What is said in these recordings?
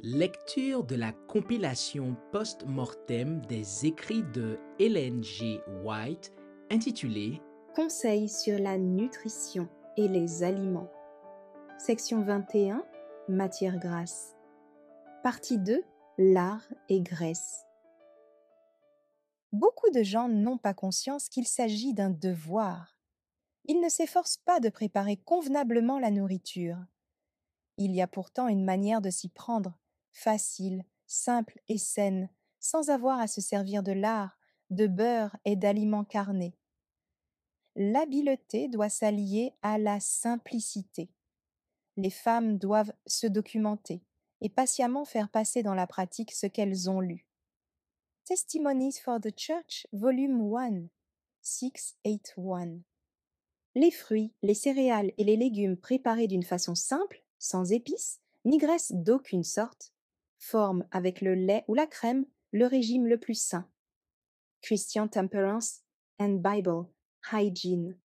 Lecture de la compilation post-mortem des écrits de Ellen G. White intitulée Conseils sur la nutrition et les aliments. Section 21, Matière grasse. Partie 2, lard et graisse. Beaucoup de gens n'ont pas conscience qu'il s'agit d'un devoir. Ils ne s'efforcent pas de préparer convenablement la nourriture. Il y a pourtant une manière de s'y prendre, facile, simple et saine, sans avoir à se servir de lard, de beurre et d'aliments carnés. L'habileté doit s'allier à la simplicité. Les femmes doivent se documenter et patiemment faire passer dans la pratique ce qu'elles ont lu. Testimonies for the Church, volume 1, 681. Les fruits, les céréales et les légumes préparés d'une façon simple, sans épices, ni graisse d'aucune sorte, forment avec le lait ou la crème le régime le plus sain. Christian Temperance and Bible Hygiene.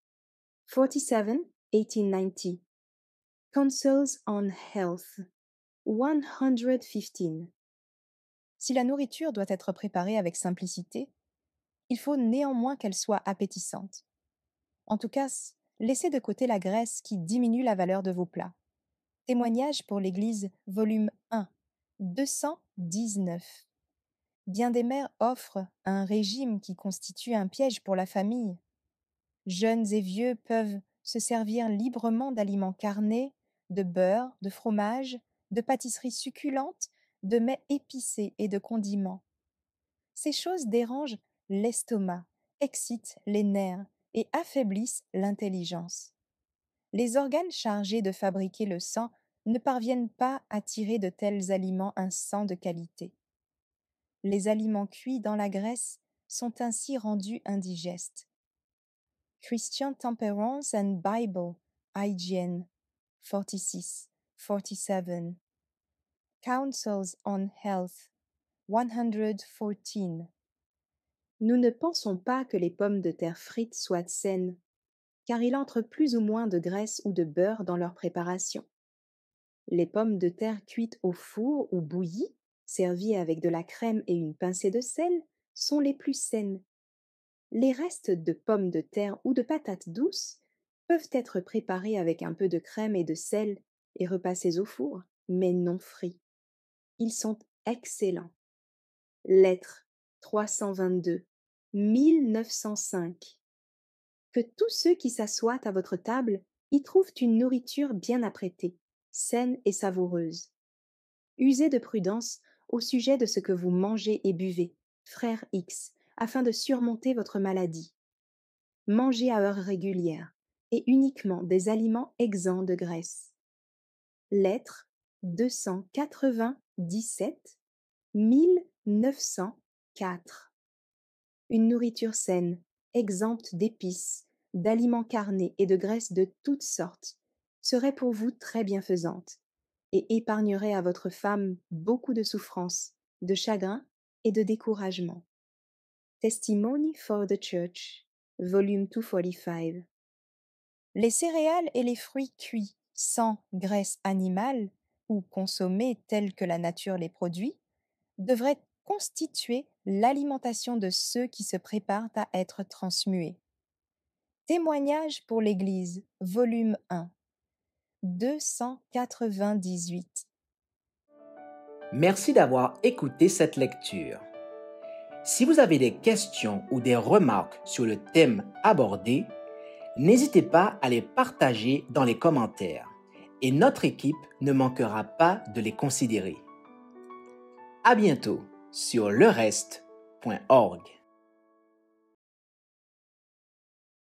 47, 1890. Counsels on Health. 115. Si la nourriture doit être préparée avec simplicité, il faut néanmoins qu'elle soit appétissante. En tout cas, laissez de côté la graisse qui diminue la valeur de vos plats. Témoignage pour l'Église, volume 1, 219. Bien des mères offrent un régime qui constitue un piège pour la famille. Jeunes et vieux peuvent se servir librement d'aliments carnés, de beurre, de fromage, de pâtisseries succulentes, de mets épicés et de condiments. Ces choses dérangent l'estomac, excitent les nerfs et affaiblissent l'intelligence. Les organes chargés de fabriquer le sang ne parviennent pas à tirer de tels aliments un sang de qualité. Les aliments cuits dans la graisse sont ainsi rendus indigestes. Christian Temperance and Bible Hygiene 46, 47. Counsels on Health 114. Nous ne pensons pas que les pommes de terre frites soient saines, car il entre plus ou moins de graisse ou de beurre dans leur préparation. Les pommes de terre cuites au four ou bouillies, servies avec de la crème et une pincée de sel, sont les plus saines. Les restes de pommes de terre ou de patates douces peuvent être préparés avec un peu de crème et de sel et repassés au four, mais non frits. Ils sont excellents. Lettre 322, 1905. Que tous ceux qui s'assoient à votre table y trouvent une nourriture bien apprêtée, saine et savoureuse. Usez de prudence au sujet de ce que vous mangez et buvez, frère X, afin de surmonter votre maladie. Mangez à heures régulières et uniquement des aliments exempts de graisse. Lettre 297, 1904. Une nourriture saine, exempte d'épices, d'aliments carnés et de graisses de toutes sortes, serait pour vous très bienfaisante et épargnerait à votre femme beaucoup de souffrances, de chagrin et de découragement. Testimony for the Church, volume 245. Les céréales et les fruits cuits sans graisse animale ou consommés tels que la nature les produit devraient constituer l'alimentation de ceux qui se préparent à être transmués. Témoignage pour l'Église, volume 1, 298. Merci d'avoir écouté cette lecture. Si vous avez des questions ou des remarques sur le thème abordé, n'hésitez pas à les partager dans les commentaires et notre équipe ne manquera pas de les considérer. À bientôt sur lereste.org.